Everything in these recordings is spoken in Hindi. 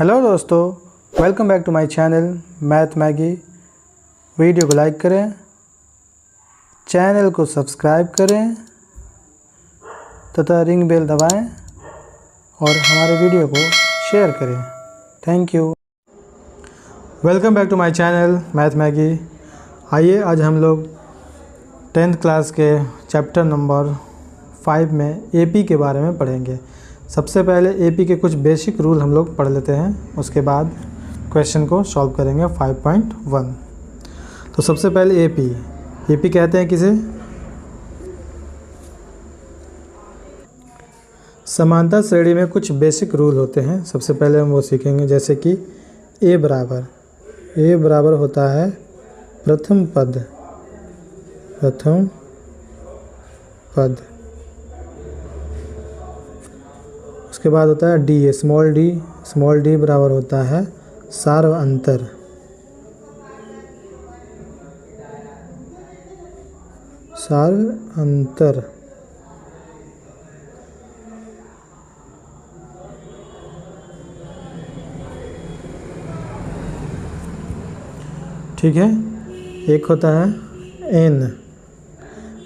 हेलो दोस्तों, welcome back to my channel math Maggi. Video को लाइक करें, चैनल को सब्सक्राइब करें तथा रिंग बेल दबाएं और हमारे वीडियो को शेयर करें। Thank you. Welcome back to my channel math Maggi. आइए आज हम लोग 10th क्लास के चैप्टर नंबर 5 में एपी के बारे में पढ़ेंगे। सबसे पहले एपी के कुछ बेसिक रूल हम लोग पढ़ लेते हैं, उसके बाद क्वेश्चन को सॉल्व करेंगे 5.1। तो सबसे पहले एपी कहते हैं किसे? समानता श्रेणी में कुछ बेसिक रूल होते हैं। सबसे पहले हम वो सीखेंगे, जैसे कि ए बराबर होता है प्रथम पद। उसके बाद होता है डी, स्मॉल डी बराबर होता है सार्व अंतर। ठीक है। एक होता है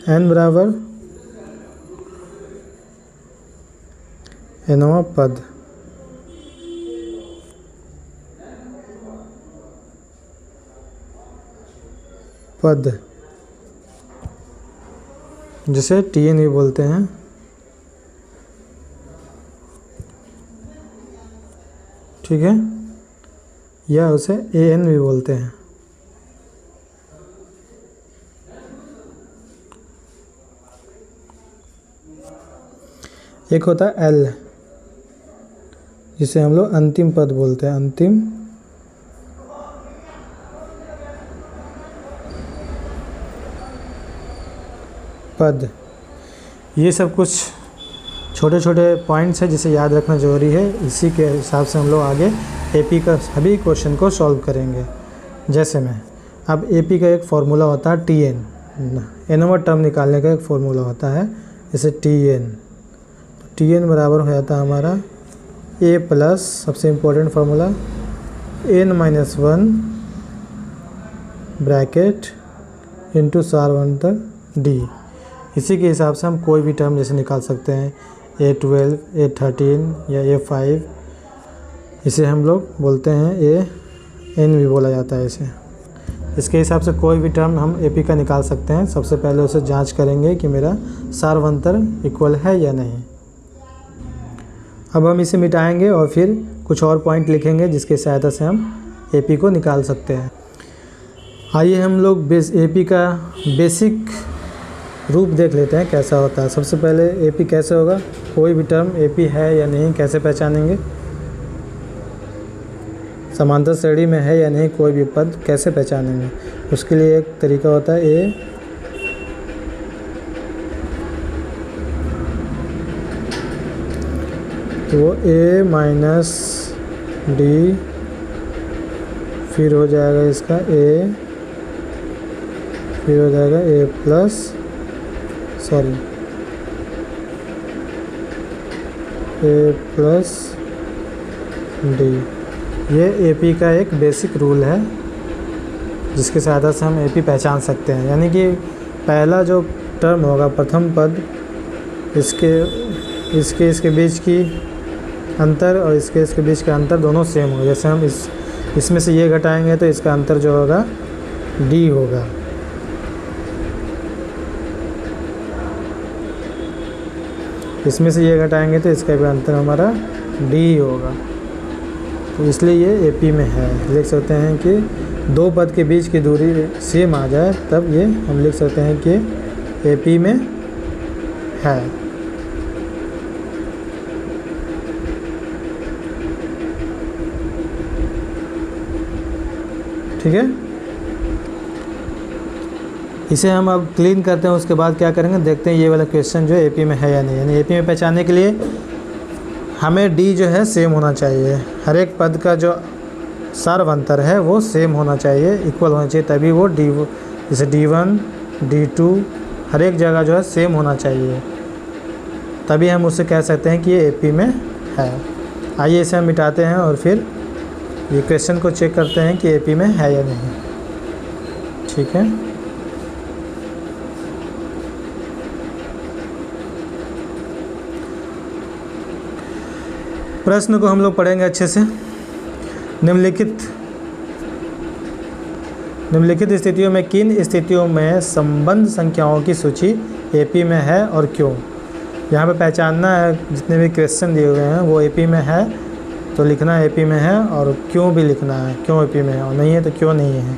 एन बराबर एनवा पद जिसे टीएन भी बोलते हैं। ठीक है, या उसे एएन भी बोलते हैं। एक होता है एल, जिसे हम लोग अंतिम पद बोलते हैं। अंतिम पद। ये सब कुछ छोटे छोटे पॉइंट्स हैं जिसे याद रखना ज़रूरी है। इसी के हिसाब से हम लोग आगे एपी का सभी क्वेश्चन को सॉल्व करेंगे। जैसे में अब एपी का एक फार्मूला होता है टीएन, एनवा टर्म निकालने का एक फार्मूला होता है, जैसे टीएन बराबर हो जाता है हमारा ए प्लस, सबसे important formula, n-1 bracket into सार्व अंतर डी। इसी के हिसाब से हम कोई भी टर्म जैसे निकाल सकते हैं, A12, A13 या A5। इसे हम लोग बोलते हैं AN भी बोला जाता है इसे। इसके हिसाब से कोई भी टर्म हम एपी का निकाल सकते हैं। सबसे पहले उसे जांच करेंगे कि मेरा सार्व अंतर इक्वल है या नहीं। अब हम इसे मिटाएंगे और फिर कुछ और पॉइंट लिखेंगे जिसकी सहायता से हम एपी को निकाल सकते हैं। आइए हम लोग एपी का बेसिक रूप देख लेते हैं कैसा होता है। सबसे पहले एपी कैसे होगा, कोई भी टर्म एपी है या नहीं कैसे पहचानेंगे, समांतर श्रेणी में है या नहीं कोई भी पद कैसे पहचानेंगे। उसके लिए एक तरीका होता है तो ए माइनस डी, फिर हो जाएगा इसका ए, फिर हो जाएगा ए प्लस डी। ये एपी का एक बेसिक रूल है जिसके सहायता से हम एपी पहचान सकते हैं। यानी कि पहला जो टर्म होगा प्रथम पद, इसके बीच की अंतर और इसके बीच का अंतर दोनों सेम होगा। जैसे हम इसमें से ये घटाएंगे तो इसका अंतर जो होगा डी होगा। इसमें से ये घटाएंगे तो इसका भी अंतर हमारा डी होगा। तो इसलिए ये एपी में है। लिख सकते हैं कि दो पद के बीच की दूरी सेम आ जाए तब ये हम लिख सकते हैं कि एपी में है। ठीक है, इसे हम अब क्लीन करते हैं। उसके बाद क्या करेंगे, देखते हैं ये वाला क्वेश्चन जो एपी में है या नहीं। यानी एपी में पहचानने के लिए हमें डी जो है सेम होना चाहिए। हर एक पद का जो सार्व अंतर है वो सेम होना चाहिए, इक्वल होना चाहिए, तभी वो जैसे D1, D2 हर एक जगह जो है सेम होना चाहिए, तभी हम उससे कह सकते हैं कि ये एपी में है। आइए इसे हम मिटाते हैं और फिर ये क्वेश्चन को चेक करते हैं कि एपी में है या नहीं। ठीक है, प्रश्न को हम लोग पढ़ेंगे अच्छे से। निम्नलिखित स्थितियों में किन स्थितियों में संबंध संख्याओं की सूची एपी में है और क्यों। यहाँ पे पहचानना है, जितने भी क्वेश्चन दिए हुए हैं वो एपी में है तो लिखना एपी में है, और क्यों भी लिखना है, क्यों एपी में है, और नहीं है तो क्यों नहीं है।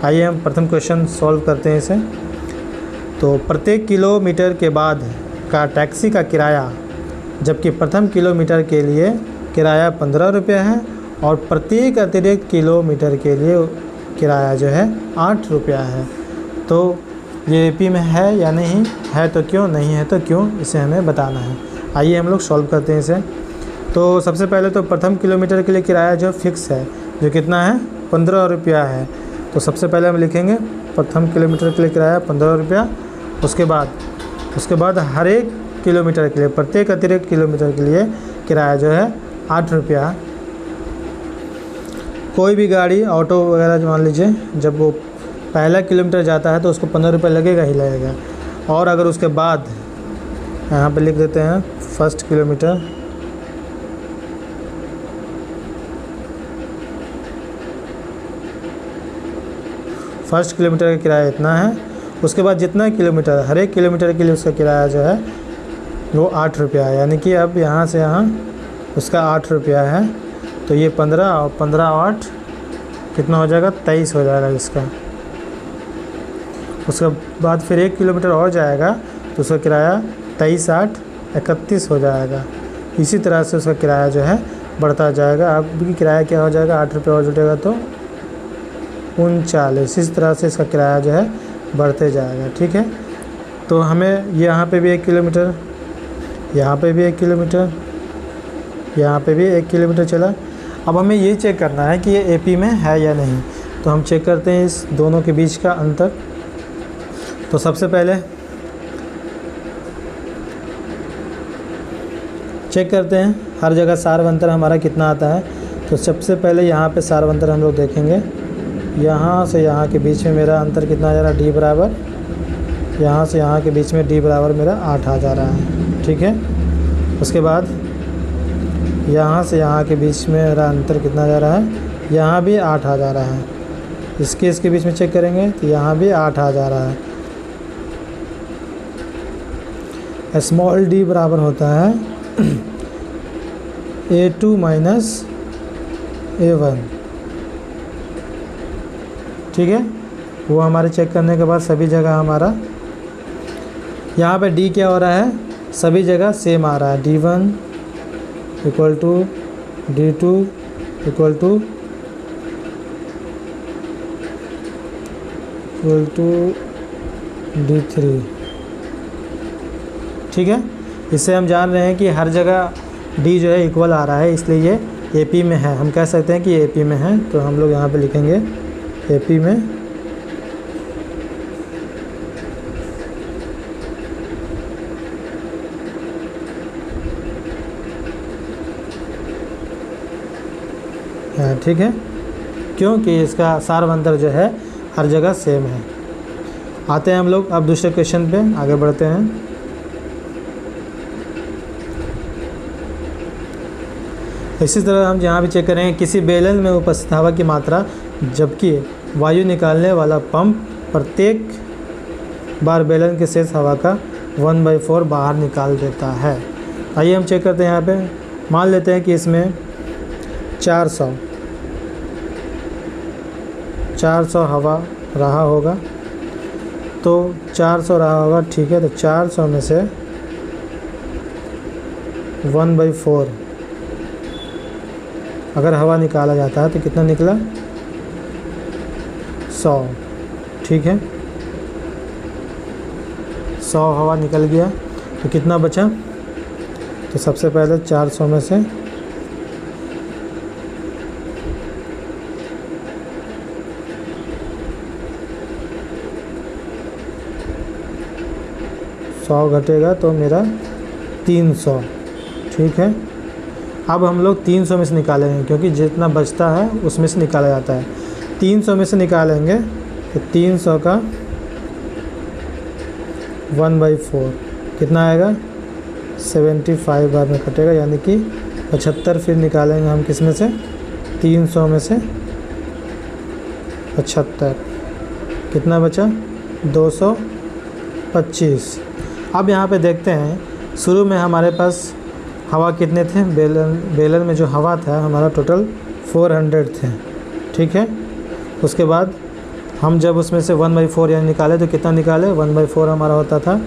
आइए हम प्रथम क्वेश्चन सॉल्व करते हैं इसे। तो प्रत्येक किलोमीटर के बाद का टैक्सी का किराया, जबकि प्रथम किलोमीटर के लिए किराया 15 रुपये है और प्रत्येक अतिरिक्त किलोमीटर के लिए किराया जो है 8 रुपया है। तो ये एपी में है या नहीं है तो क्यों, नहीं है तो क्यों, इसे हमें बताना है। आइए हम लोग सॉल्व करते हैं इसे। तो सबसे पहले तो प्रथम किलोमीटर के लिए किराया जो फिक्स है, जो कितना है 15 रुपया है। तो सबसे पहले हम लिखेंगे प्रथम किलोमीटर के लिए किराया 15 रुपया। उसके बाद हर एक किलोमीटर के लिए, प्रत्येक अतिरिक्त किलोमीटर के लिए किराया जो है 8 रुपया। कोई भी गाड़ी, ऑटो वगैरह जो मान लीजिए, जब वो पहला किलोमीटर जाता है तो उसको 15 रुपये लगेगा ही लगेगा। और अगर उसके बाद यहाँ पे लिख देते हैं फर्स्ट किलोमीटर, फर्स्ट किलोमीटर का किराया इतना है। उसके बाद जितना किलोमीटर, हर एक किलोमीटर के लिए उसका किराया जो है वो 8 रुपया है। यानी कि अब यहाँ से यहाँ उसका 8 रुपया है। तो ये 15 और 15 8 कितना हो जाएगा, 23 हो जाएगा इसका। उसके बाद फिर 1 किलोमीटर और जाएगा तो उसका किराया 23 8 31 हो जाएगा। इसी तरह से उसका किराया जो है बढ़ता जाएगा। अब भी किराया क्या हो जाएगा, 8 रुपये और जुटेगा तो 39। इस तरह से इसका किराया जो है बढ़ते जाएगा। ठीक है, तो हमें यहाँ पे भी 1 किलोमीटर, यहाँ पे भी 1 किलोमीटर, यहाँ पे भी 1 किलोमीटर चला। अब हमें ये चेक करना है कि ये एपी में है या नहीं। तो हम चेक करते हैं इस दोनों के बीच का अंतर। तो सबसे पहले चेक करते हैं हर जगह सारवंतर हमारा कितना आता है। तो सबसे पहले यहाँ पे सारवंतर हम लोग देखेंगे। यहाँ से यहाँ के बीच में मेरा अंतर कितना आ जा रहा है, डी बराबर, यहाँ से यहाँ के बीच में डी बराबर मेरा 8 आ जा रहा है। ठीक है, उसके बाद यहाँ से यहाँ के बीच में मेरा अंतर कितना जा रहा है, यहाँ भी 8 आ जा रहा है। इसके बीच में चेक करेंगे तो यहाँ भी 8 आ जा रहा है। स्मॉल डी बराबर होता है A2 माइनस A1। ठीक है, वो हमारे चेक करने के बाद सभी जगह हमारा यहाँ पे डी क्या हो रहा है, सभी जगह सेम आ रहा है। D1 equal to D2 equal to D3। ठीक है, इससे हम जान रहे हैं कि हर जगह डी जो है इक्वल आ रहा है, इसलिए ये एपी में है। हम कह सकते हैं कि एपी में है। तो हम लोग यहाँ पे लिखेंगे एपी में। ठीक है, क्योंकि इसका सारवंतर जो है हर जगह सेम है। आते हैं हम लोग अब दूसरे क्वेश्चन पे आगे बढ़ते हैं। इसी तरह हम यहाँ भी चेक करेंगे किसी बेलन में उपस्थित हवा की मात्रा, जबकि वायु निकालने वाला पंप प्रत्येक बार बेलन के शेष हवा का 1/4 बाहर निकाल देता है। आइए हम चेक करते हैं। यहाँ पे मान लेते हैं कि इसमें 400 हवा रहा होगा। तो 400 रहा होगा, ठीक है। तो 400 में से 1/4 अगर हवा निकाला जाता है तो कितना निकला, 100। ठीक है, 100 हवा निकल गया तो कितना बचा। तो सबसे पहले 400 में से 100 घटेगा तो मेरा 300। ठीक है, अब हम लोग 300 में से निकालेंगे, क्योंकि जितना बचता है उसमें से निकाला जाता है। 300 में से निकालेंगे तो 300 का 1/4 कितना आएगा, 75 बार में कटेगा, यानी कि 75। फिर निकालेंगे हम किस में से, 300 में से 75, कितना बचा, 225। अब यहाँ पे देखते हैं, शुरू में हमारे पास हवा कितने थे, बेलन में जो हवा था हमारा टोटल 400 थे, ठीक है। उसके बाद हम जब उसमें से 1/4 यानी निकाले तो कितना निकाले, 1/4 हमारा होता था,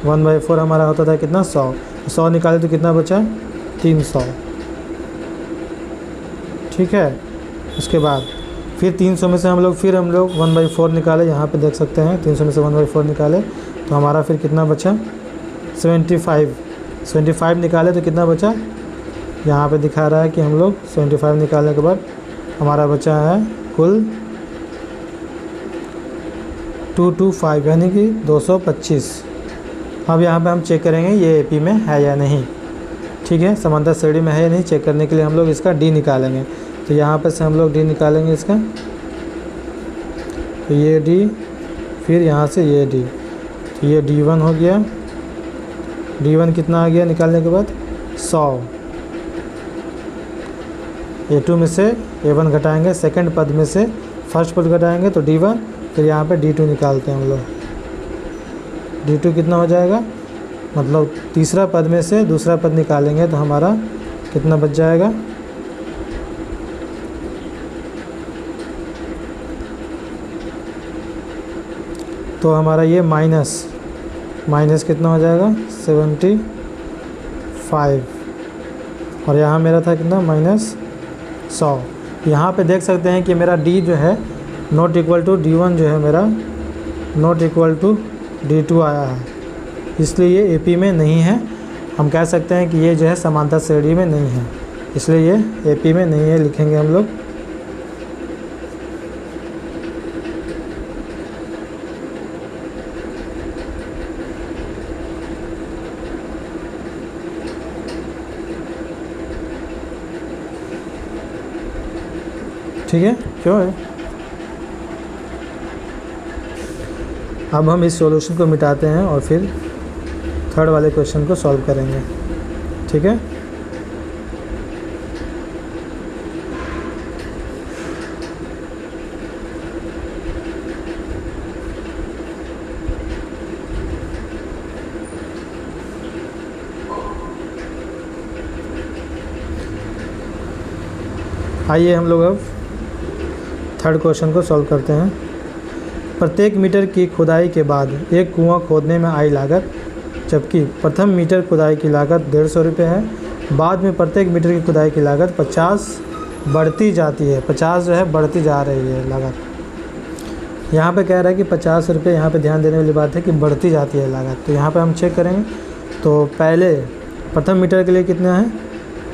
1/4 हमारा होता था कितना, 100। 100 निकाले तो कितना बचा, 300, ठीक है। उसके बाद फिर 300 में से हम लोग 1/4 निकाले, यहाँ पे देख सकते हैं 300 में से 1/4 निकाले तो हमारा फिर कितना बचा, 75 निकाले तो कितना बचा, यहाँ पे दिखा रहा है कि हम लोग 75 निकालने के बाद हमारा बचा है कुल 225 यानी कि 225। अब यहाँ पे हम चेक करेंगे ये एपी में है या नहीं, ठीक है, समांतर श्रेणी में है या नहीं। चेक करने के लिए हम लोग इसका डी निकालेंगे, तो यहाँ पे से हम लोग डी निकालेंगे इसका, तो ये डी, फिर यहाँ से ये डी, तो ये D1 हो गया। D1 कितना आ गया निकालने के बाद, 100। A2 में से A1 घटाएंगे, सेकंड पद में से फर्स्ट पद घटाएंगे तो D1, फिर यहाँ पे D2 निकालते हैं हम लोग। D2 कितना हो जाएगा, मतलब तीसरा पद में से दूसरा पद निकालेंगे तो हमारा कितना बच जाएगा, तो हमारा ये माइनस कितना हो जाएगा, 75, और यहाँ मेरा था कितना, -100। यहाँ पे देख सकते हैं कि मेरा D जो है नॉट इक्वल टू D1 जो है मेरा नॉट इक्वल टू D2 आया है, इसलिए ये AP में नहीं है। हम कह सकते हैं कि ये जो है समांतर श्रेणी में नहीं है, इसलिए ये AP में नहीं है, लिखेंगे हम लोग। ठीक है, क्यों है। अब हम इस सॉल्यूशन को मिटाते हैं और फिर थर्ड वाले क्वेश्चन को सॉल्व करेंगे, ठीक है। आइए हम लोग अब थर्ड क्वेश्चन को सॉल्व करते हैं। प्रत्येक मीटर की खुदाई के बाद एक कुआं खोदने में आई लागत, जबकि प्रथम मीटर खुदाई की लागत 150 रुपये है। बाद में प्रत्येक मीटर की खुदाई की लागत 50 बढ़ती जाती है, 50 जो है बढ़ती जा रही है लागत। यहाँ पे कह रहा है कि 50 रुपये, यहाँ पे ध्यान देने वाली बात है कि बढ़ती जाती है लागत। तो यहाँ पे हम चेक करेंगे, तो पहले प्रथम मीटर के लिए कितना है,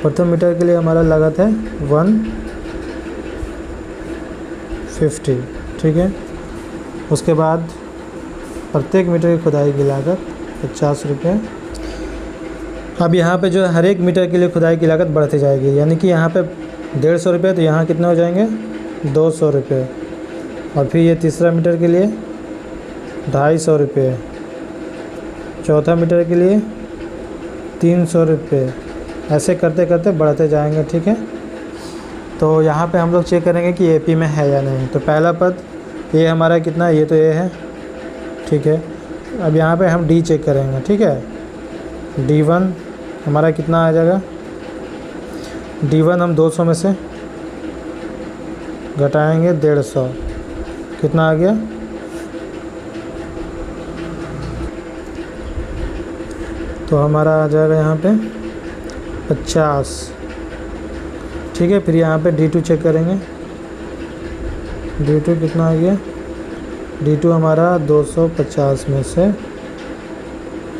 प्रथम मीटर के लिए हमारा लागत है 150, ठीक है। उसके बाद प्रत्येक मीटर की खुदाई की लागत 50 रुपये। अब यहाँ पे जो हर एक मीटर के लिए खुदाई की लागत बढ़ती जाएगी, यानी कि यहाँ पे 150 रुपये, तो यहाँ कितने हो जाएंगे 200 रुपये। और फिर ये तीसरा मीटर के लिए 250 रुपये, चौथा मीटर के लिए 300 रुपये, ऐसे करते करते बढ़ते जाएंगे, ठीक है। तो यहाँ पे हम लोग चेक करेंगे कि एपी में है या नहीं। तो पहला पद ये हमारा कितना है, ये तो ए है, ठीक है। अब यहाँ पे हम डी चेक करेंगे, ठीक है। D1 हमारा कितना आ जाएगा, D1 हम 200 में से घटाएंगे 150, कितना आ गया, तो हमारा आ जाएगा यहाँ पे 50, ठीक है। फिर यहाँ पे D2 चेक करेंगे, D2 कितना आ गया, D2 हमारा 250 में से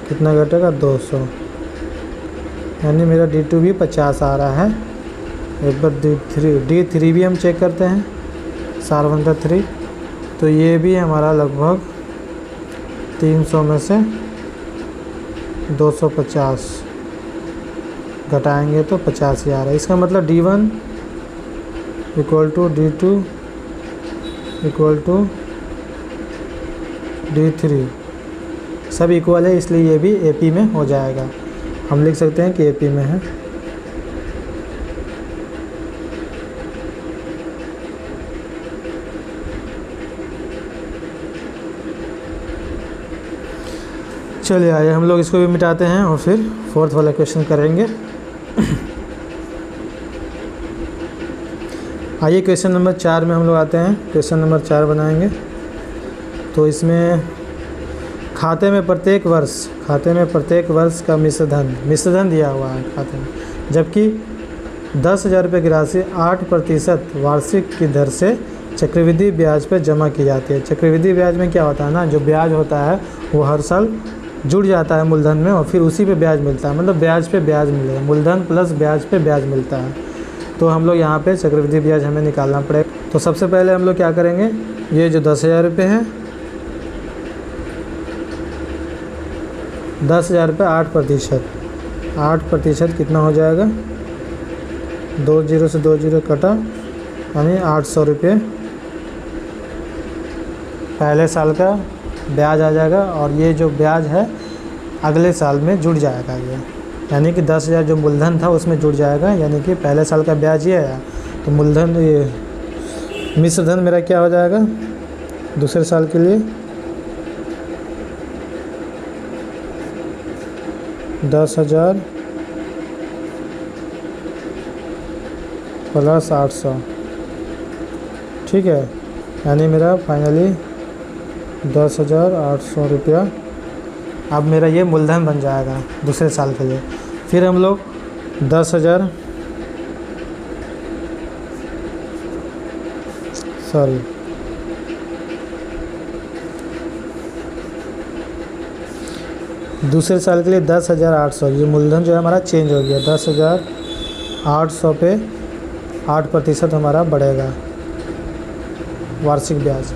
कितना घटेगा 200, यानी मेरा D2 भी 50 आ रहा है। एक बार D3 भी हम चेक करते हैं, 3, तो ये भी हमारा लगभग 300 में से 250, घटाएंगे तो 50,000 है। इसका मतलब D1 equal to D2 equal to D3 सब इक्वल है, इसलिए ये भी AP में हो जाएगा। हम लिख सकते हैं कि AP में है। चलिए आइए हम लोग इसको भी मिटाते हैं और फिर फोर्थ वाला क्वेश्चन करेंगे। आइए क्वेश्चन नंबर 4 में हम लोग आते हैं। क्वेश्चन नंबर 4 बनाएंगे। तो इसमें खाते में प्रत्येक वर्ष का मिश्रधन दिया हुआ है खाते में, जबकि 10,000 रुपये की राशि 8% वार्षिक की दर से चक्रवृद्धि ब्याज पर जमा की जाती है। चक्रवृद्धि ब्याज में क्या होता है ना, जो ब्याज होता है वो हर साल जुड़ जाता है मूलधन में और फिर उसी पे ब्याज मिलता है, मतलब ब्याज पे ब्याज मिलेगा, मूलधन प्लस ब्याज पे ब्याज मिलता है। तो हम लोग यहाँ पे चक्रवृद्धि ब्याज हमें निकालना पड़ेगा। तो सबसे पहले हम लोग क्या करेंगे, ये जो 10,000 रुपये है, 10,000 रुपये 8% कितना हो जाएगा, 2 जीरो से 2 जीरो कटा, यानी 800 रुपये पहले साल का ब्याज आ जाएगा। और ये जो ब्याज है अगले साल में जुड़ जाएगा ये, यानी कि 10,000 जो मूलधन था उसमें जुड़ जाएगा, यानी कि पहले साल का ब्याज ये आया तो मूलधन ये मिश्रधन मेरा क्या हो जाएगा दूसरे साल के लिए 10,000 प्लस 800, ठीक है, यानी मेरा फाइनली 10,800 रुपया अब मेरा ये मूलधन बन जाएगा दूसरे साल के लिए। फिर हम लोग 10,000 दूसरे साल के लिए 10,800, ये मूलधन जो है हमारा चेंज हो गया, 10,800 पे 8% हमारा बढ़ेगा वार्षिक ब्याज।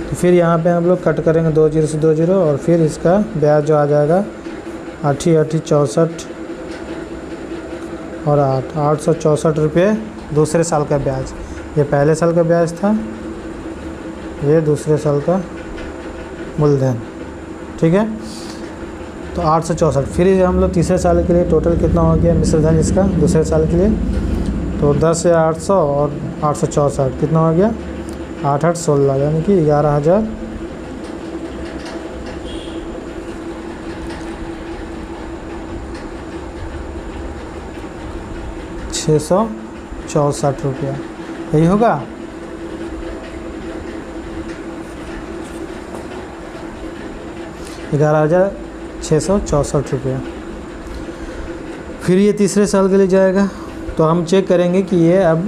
तो फिर यहाँ पे हम लोग कट करेंगे 2 जीरो से 2 जीरो और फिर इसका ब्याज जो आ जाएगा 8 64 और 864 रुपये दूसरे साल का ब्याज। ये पहले साल का ब्याज था, ये दूसरे साल का मूलधन, ठीक है। तो 864, फिर हम लोग तीसरे साल के लिए टोटल कितना हो गया मिश्रधन इसका दूसरे साल के लिए, तो 10,800 और 864 कितना हो गया 8 8 16, यानी कि 11,000 664 रुपया, यही होगा। ₹11,664। फिर ये तीसरे साल के लिए जाएगा, तो हम चेक करेंगे कि ये अब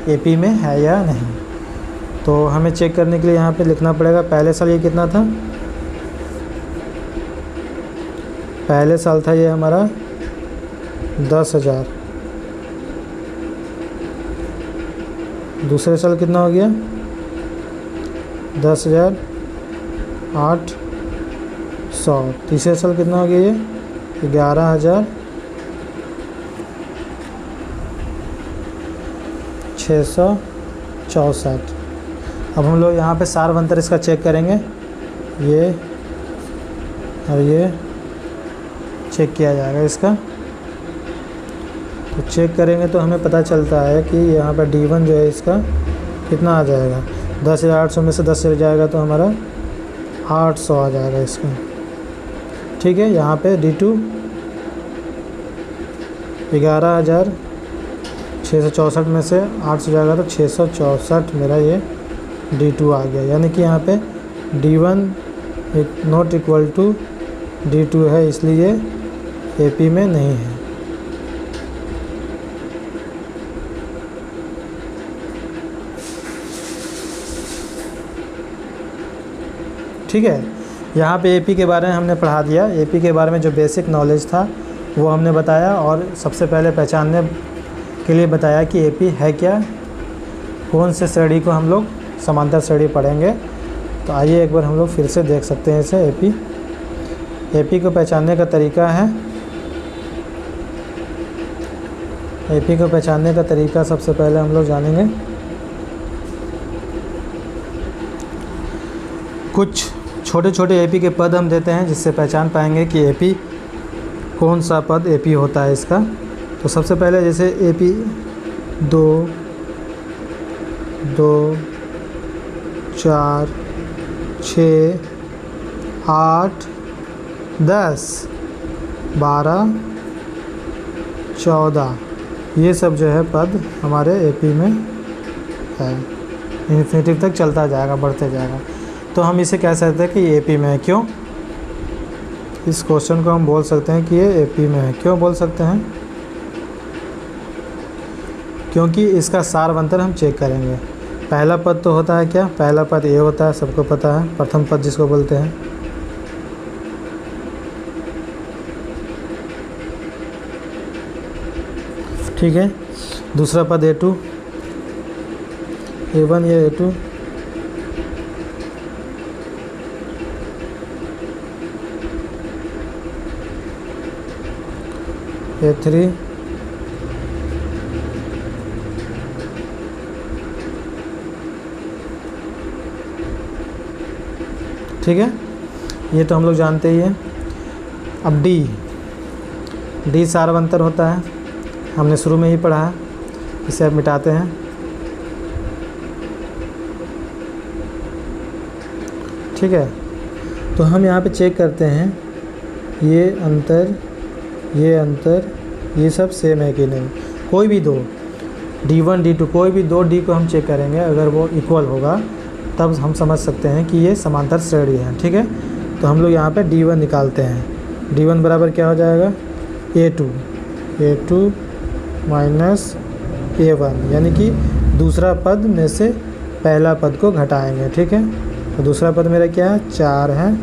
AP में है या नहीं। तो हमें चेक करने के लिए यहाँ पे लिखना पड़ेगा पहले साल ये कितना था, पहले साल था ये हमारा 10,000, दूसरे साल कितना हो गया 10,800, तीसरे साल कितना हो गया ये 11,664। अब हम लोग यहाँ पे सार अंतर इसका चेक करेंगे, ये और ये चेक किया जाएगा इसका। तो चेक करेंगे तो हमें पता चलता है कि यहाँ पर D1 जो है इसका कितना आ जाएगा, 10,800 में से 10 चल जाएगा तो हमारा 800 आ जाएगा इसका, ठीक है। यहाँ पे D2 11,664 में से 800 जाएगा तो 664 मेरा ये D2 आ गया, यानी कि यहाँ पे D1 not equal to D2 है, इसलिए AP में नहीं है। ठीक है, यहाँ पे AP के बारे में हमने पढ़ा दिया। AP के बारे में जो बेसिक नॉलेज था वो हमने बताया, और सबसे पहले पहचानने के लिए बताया कि AP है क्या, कौन से श्रेणी को हम लोग समांतर श्रेणी पढ़ेंगे। तो आइए एक बार हम लोग फिर से देख सकते हैं इसे। AP को पहचानने का तरीका है, एपी को पहचानने का तरीका सबसे पहले हम लोग जानेंगे। कुछ छोटे छोटे एपी के पद हम देते हैं जिससे पहचान पाएंगे कि एपी कौन सा पद एपी होता है इसका। तो सबसे पहले जैसे एपी 2, 2, 4, 6, 8, 10, 12, 14, ये सब जो है पद हमारे एपी में है। इन्फिनिटिव तक चलता जाएगा, बढ़ते जाएगा। तो हम इसे कह सकते हैं कि ये एपी में है। क्यों? इस क्वेश्चन को हम बोल सकते हैं कि ये एपी में है। क्यों बोल सकते हैं? क्योंकि इसका सारवंतर हम चेक करेंगे। पहला पद तो होता है क्या? पहला पद ए होता है, सबको पता है, प्रथम पद जिसको बोलते हैं। ठीक है। दूसरा पद A2, A1 या A2, A3, ठीक है। ये तो हम लोग जानते ही हैं। अब डी सारवंतर होता है, हमने शुरू में ही पढ़ा है। इसे अब मिटाते हैं। ठीक है। तो हम यहाँ पे चेक करते हैं ये अंतर, ये सब सेम है कि नहीं। कोई भी दो D1 D2 कोई भी दो D को हम चेक करेंगे, अगर वो इक्वल होगा तब हम समझ सकते हैं कि ये समांतर श्रेणी है। ठीक है। तो हम लोग यहाँ पे D1 निकालते हैं। D1 बराबर क्या हो जाएगा? A2 माइनस A1, यानी कि दूसरा पद में से पहला पद को घटाएंगे। ठीक है। तो दूसरा पद मेरा क्या है? 4 है,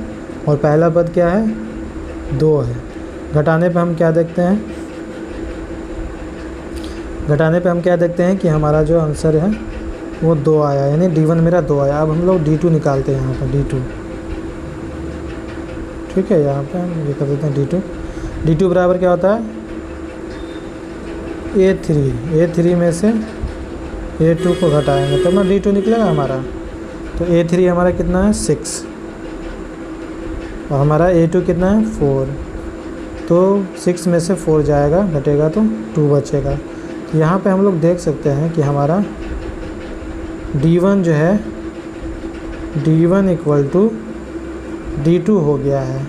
और पहला पद क्या है? 2 है। घटाने पे हम क्या देखते हैं? घटाने पे हम क्या देखते हैं कि हमारा जो आंसर है वो 2 आया, यानी D1 मेरा 2 आया। अब हम लोग D2 निकालते हैं यहाँ पर, D2। ठीक है। यहाँ पे हम ये कर देते हैं D2 बराबर क्या होता है? A3 में से A2 को घटाएंगे तो ना D2 निकलेगा हमारा। तो A3 हमारा कितना है? 6, और हमारा A2 कितना है? 4। तो 6 में से 4 जाएगा, घटेगा तो 2 बचेगा। तो यहाँ पे हम लोग देख सकते हैं कि हमारा D1 जो है, D1 इक्वल टू D2 हो गया है।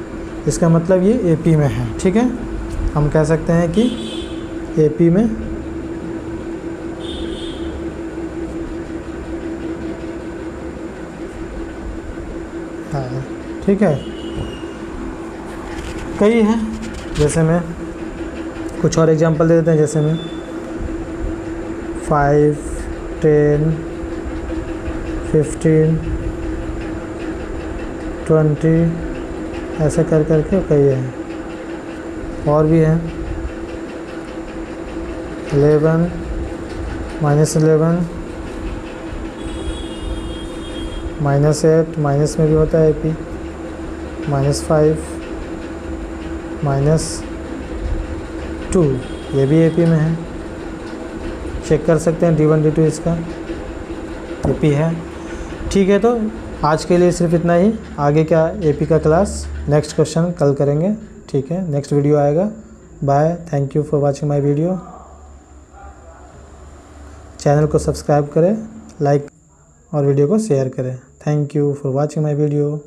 इसका मतलब ये एपी में है। ठीक है। हम कह सकते हैं कि एपी में है। ठीक है। कई हैं, जैसे मैं कुछ और एग्जांपल दे देते हैं। जैसे में 5, 10, 15, 20, ऐसे कर करके कई हैं। और भी हैं 11, -11, -8, माइनस में भी होता है एपी, -5, -2, ये भी एपी में है। चेक कर सकते हैं D1 D2 इसका एपी है। ठीक है। तो आज के लिए सिर्फ इतना ही। आगे क्या एपी का क्लास, नेक्स्ट क्वेश्चन कल करेंगे। ठीक है। नेक्स्ट वीडियो आएगा। Bye. Thank you for watching my video. Channel को सब्सक्राइब करें, लाइक और वीडियो को शेयर करें। Thank you for watching my video.